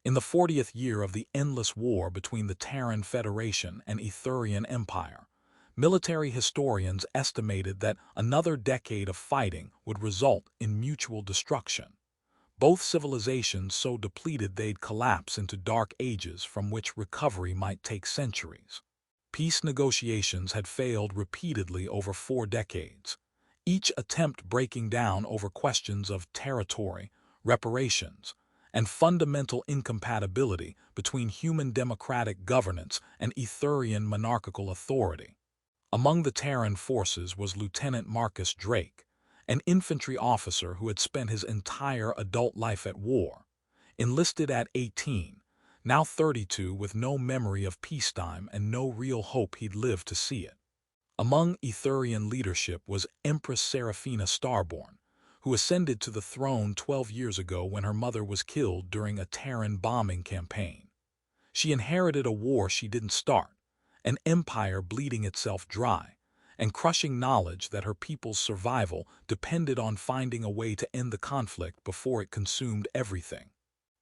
In the 40th year of the endless war between the Terran Federation and Aetherian Empire, military historians estimated that another decade of fighting would result in mutual destruction. Both civilizations so depleted they'd collapse into dark ages from which recovery might take centuries. Peace negotiations had failed repeatedly over 4 decades, each attempt breaking down over questions of territory, reparations, and fundamental incompatibility between human democratic governance and Aetherian monarchical authority. Among the Terran forces was Lieutenant Marcus Drake, an infantry officer who had spent his entire adult life at war. Enlisted at 18, now 32 with no memory of peacetime and no real hope he'd live to see it. Among Aetherian leadership was Empress Seraphina Starborn, who ascended to the throne 12 years ago when her mother was killed during a Terran bombing campaign. She inherited a war she didn't start, an empire bleeding itself dry, and crushing knowledge that her people's survival depended on finding a way to end the conflict before it consumed everything.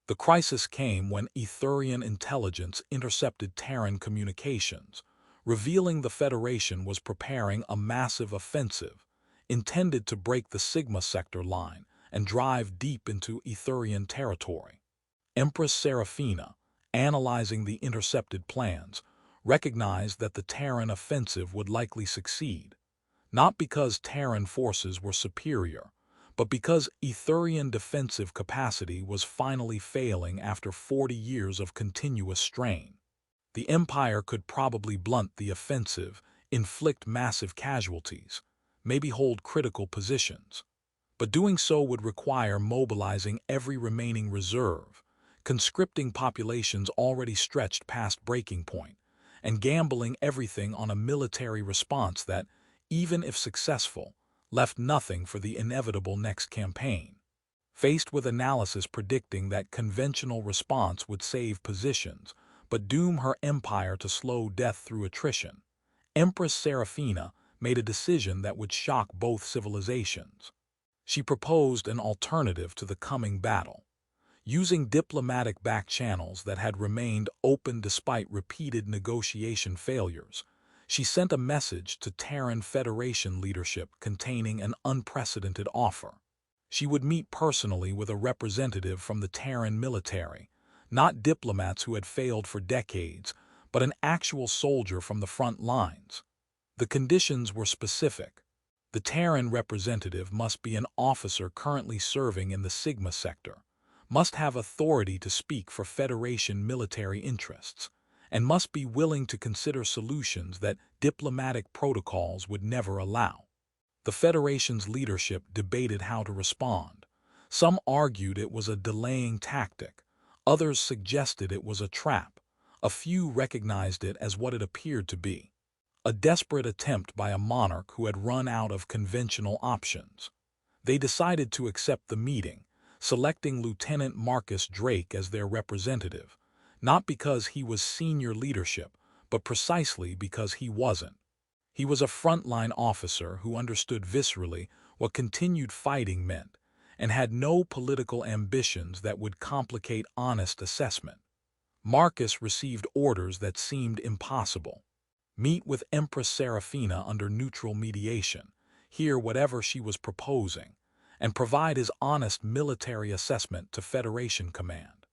The crisis came when Aetherian intelligence intercepted Terran communications, revealing the Federation was preparing a massive offensive intended to break the Sigma sector line and drive deep into Aetherian territory. Empress Seraphina, analyzing the intercepted plans, recognized that the Terran offensive would likely succeed, not because Terran forces were superior, but because Aetherian defensive capacity was finally failing after 40 years of continuous strain. The Empire could probably blunt the offensive, inflict massive casualties, maybe hold critical positions, but doing so would require mobilizing every remaining reserve, conscripting populations already stretched past breaking point, and gambling everything on a military response that, even if successful, left nothing for the inevitable next campaign. Faced with analysis predicting that conventional response would save positions, but doom her empire to slow death through attrition, Empress Seraphina made a decision that would shock both civilizations. She proposed an alternative to the coming battle. Using diplomatic back channels that had remained open despite repeated negotiation failures, she sent a message to Terran Federation leadership containing an unprecedented offer. She would meet personally with a representative from the Terran military, not diplomats who had failed for decades, but an actual soldier from the front lines. The conditions were specific. The Terran representative must be an officer currently serving in the Sigma sector, must have authority to speak for Federation military interests, and must be willing to consider solutions that diplomatic protocols would never allow. The Federation's leadership debated how to respond. Some argued it was a delaying tactic, others suggested it was a trap, a few recognized it as what it appeared to be: a desperate attempt by a monarch who had run out of conventional options. They decided to accept the meeting, selecting Lieutenant Marcus Drake as their representative, not because he was senior leadership, but precisely because he wasn't. He was a frontline officer who understood viscerally what continued fighting meant and had no political ambitions that would complicate honest assessment. Marcus received orders that seemed impossible. Meet with Empress Seraphina under neutral mediation, hear whatever she was proposing, and provide his honest military assessment to Federation command.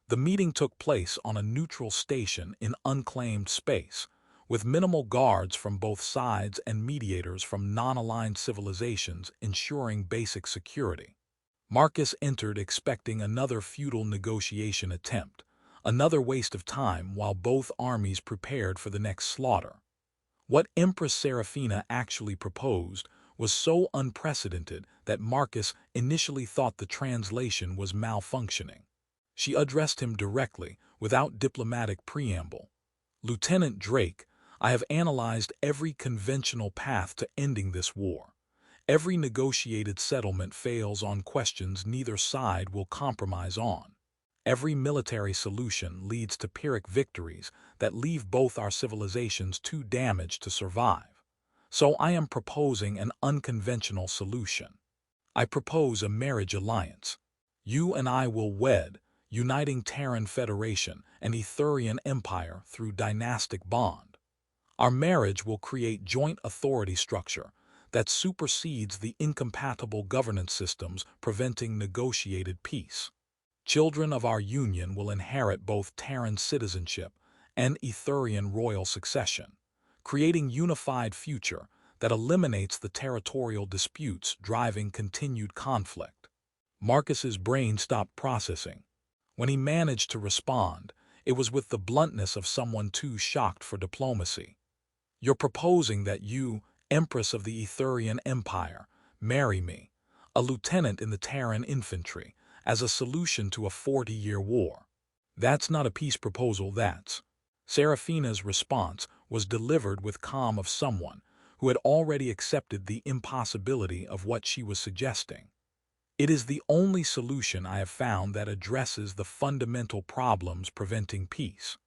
The meeting took place on a neutral station in unclaimed space, with minimal guards from both sides and mediators from non-aligned civilizations ensuring basic security. Marcus entered expecting another futile negotiation attempt, another waste of time while both armies prepared for the next slaughter. What Empress Seraphina actually proposed was so unprecedented that Marcus initially thought the translation was malfunctioning. She addressed him directly, without diplomatic preamble. "Lieutenant Drake, I have analyzed every conventional path to ending this war. Every negotiated settlement fails on questions neither side will compromise on. Every military solution leads to Pyrrhic victories that leave both our civilizations too damaged to survive. So I am proposing an unconventional solution. I propose a marriage alliance. You and I will wed, uniting Terran Federation and Aetherian Empire through dynastic bond. Our marriage will create joint authority structure that supersedes the incompatible governance systems preventing negotiated peace. Children of our union will inherit both Terran citizenship and Aetherian royal succession, creating unified future that eliminates the territorial disputes driving continued conflict. Marcus's brain stopped processing. When he managed to respond, it was with the bluntness of someone too shocked for diplomacy. You're proposing that you, Empress of the Aetherian Empire, marry me, a lieutenant in the Terran infantry, as a solution to a 40-year war. That's not a peace proposal, that's. Seraphina's response was delivered with calm of someone who had already accepted the impossibility of what she was suggesting. It is the only solution I have found that addresses the fundamental problems preventing peace.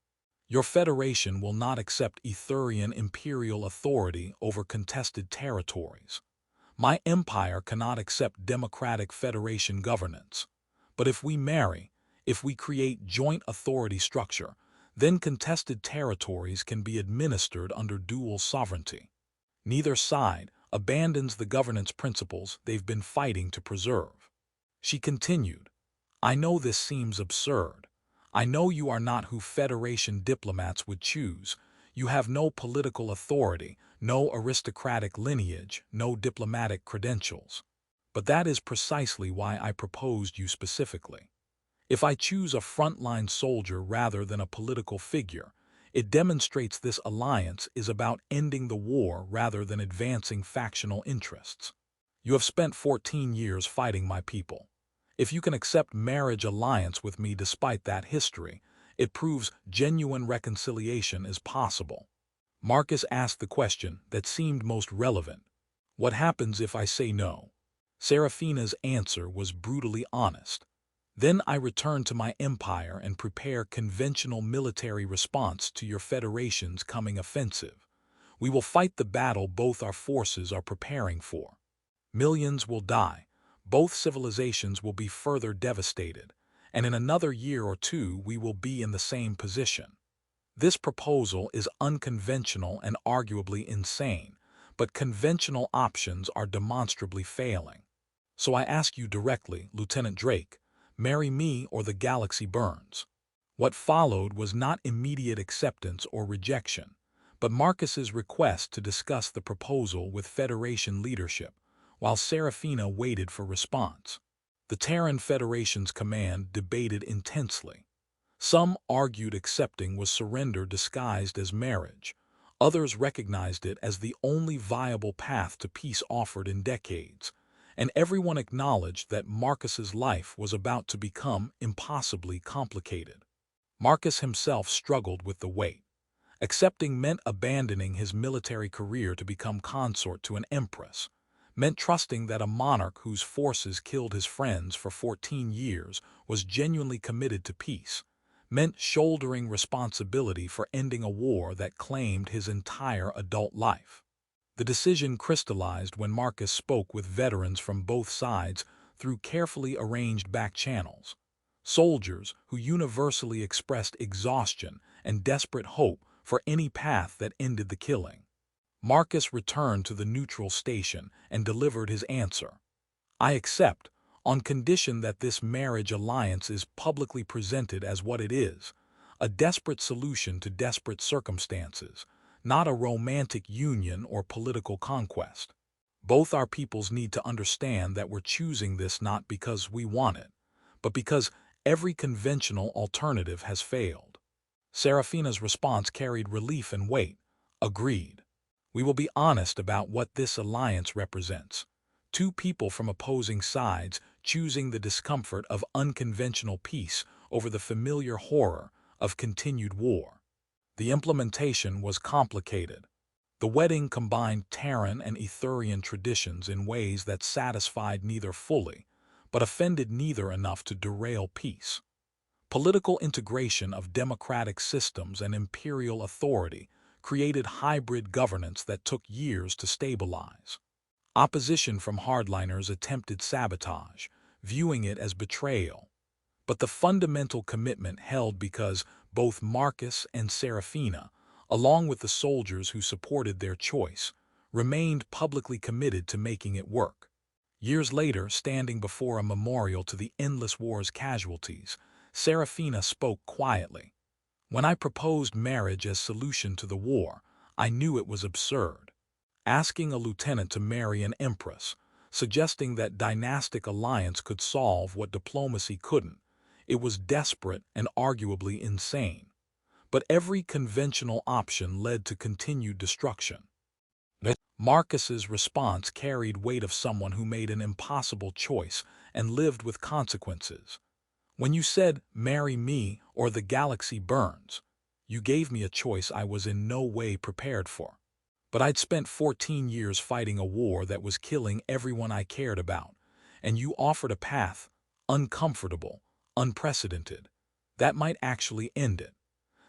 Your federation will not accept Aetherian imperial authority over contested territories. My empire cannot accept democratic federation governance. But if we marry, if we create joint authority structure, then contested territories can be administered under dual sovereignty. Neither side abandons the governance principles they've been fighting to preserve. She continued, I know this seems absurd. I know you are not who Federation diplomats would choose. You have no political authority, no aristocratic lineage, no diplomatic credentials. But that is precisely why I proposed you specifically. If I choose a frontline soldier rather than a political figure, it demonstrates this alliance is about ending the war rather than advancing factional interests. You have spent 14 years fighting my people. If you can accept marriage alliance with me despite that history, it proves genuine reconciliation is possible. Marcus asked the question that seemed most relevant. What happens if I say no? Seraphina's answer was brutally honest. Then I return to my empire and prepare conventional military response to your federation's coming offensive. We will fight the battle both our forces are preparing for. Millions will die. Both civilizations will be further devastated, and in another year or two we will be in the same position. This proposal is unconventional and arguably insane, but conventional options are demonstrably failing. So I ask you directly, Lieutenant Drake, marry me or the galaxy burns. What followed was not immediate acceptance or rejection, but Marcus's request to discuss the proposal with Federation leadership, while Seraphina waited for response. The Terran Federation's command debated intensely. Some argued accepting was surrender disguised as marriage. Others recognized it as the only viable path to peace offered in decades, and everyone acknowledged that Marcus's life was about to become impossibly complicated. Marcus himself struggled with the weight. Accepting meant abandoning his military career to become consort to an empress, meant trusting that a monarch whose forces killed his friends for 14 years was genuinely committed to peace, meant shouldering responsibility for ending a war that claimed his entire adult life. The decision crystallized when Marcus spoke with veterans from both sides through carefully arranged back channels. Soldiers who universally expressed exhaustion and desperate hope for any path that ended the killing. Marcus returned to the neutral station and delivered his answer. I accept, on condition that this marriage alliance is publicly presented as what it is, a desperate solution to desperate circumstances, not a romantic union or political conquest. Both our peoples need to understand that we're choosing this not because we want it, but because every conventional alternative has failed. Seraphina's response carried relief and weight. Agreed. We will be honest about what this alliance represents. Two people from opposing sides choosing the discomfort of unconventional peace over the familiar horror of continued war. The implementation was complicated. The wedding combined Terran and Aetherian traditions in ways that satisfied neither fully, but offended neither enough to derail peace. Political integration of democratic systems and imperial authority created hybrid governance that took years to stabilize. Opposition from hardliners attempted sabotage, viewing it as betrayal. But the fundamental commitment held because both Marcus and Seraphina, along with the soldiers who supported their choice, remained publicly committed to making it work. Years later, standing before a memorial to the endless war's casualties, Seraphina spoke quietly. When I proposed marriage as solution to the war, I knew it was absurd. Asking a lieutenant to marry an empress, suggesting that dynastic alliance could solve what diplomacy couldn't, it was desperate and arguably insane. But every conventional option led to continued destruction. Marcus's response carried weight of someone who made an impossible choice and lived with consequences. When you said, "Marry me or the galaxy burns," you gave me a choice I was in no way prepared for. But I'd spent 14 years fighting a war that was killing everyone I cared about, and you offered a path, uncomfortable, unprecedented, that might actually end it.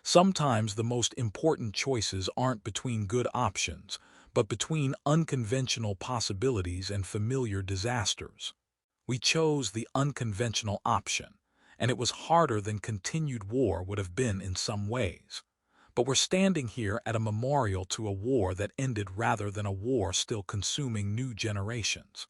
Sometimes the most important choices aren't between good options, but between unconventional possibilities and familiar disasters. We chose the unconventional option, and it was harder than continued war would have been in some ways. But we're standing here at a memorial to a war that ended rather than a war still consuming new generations.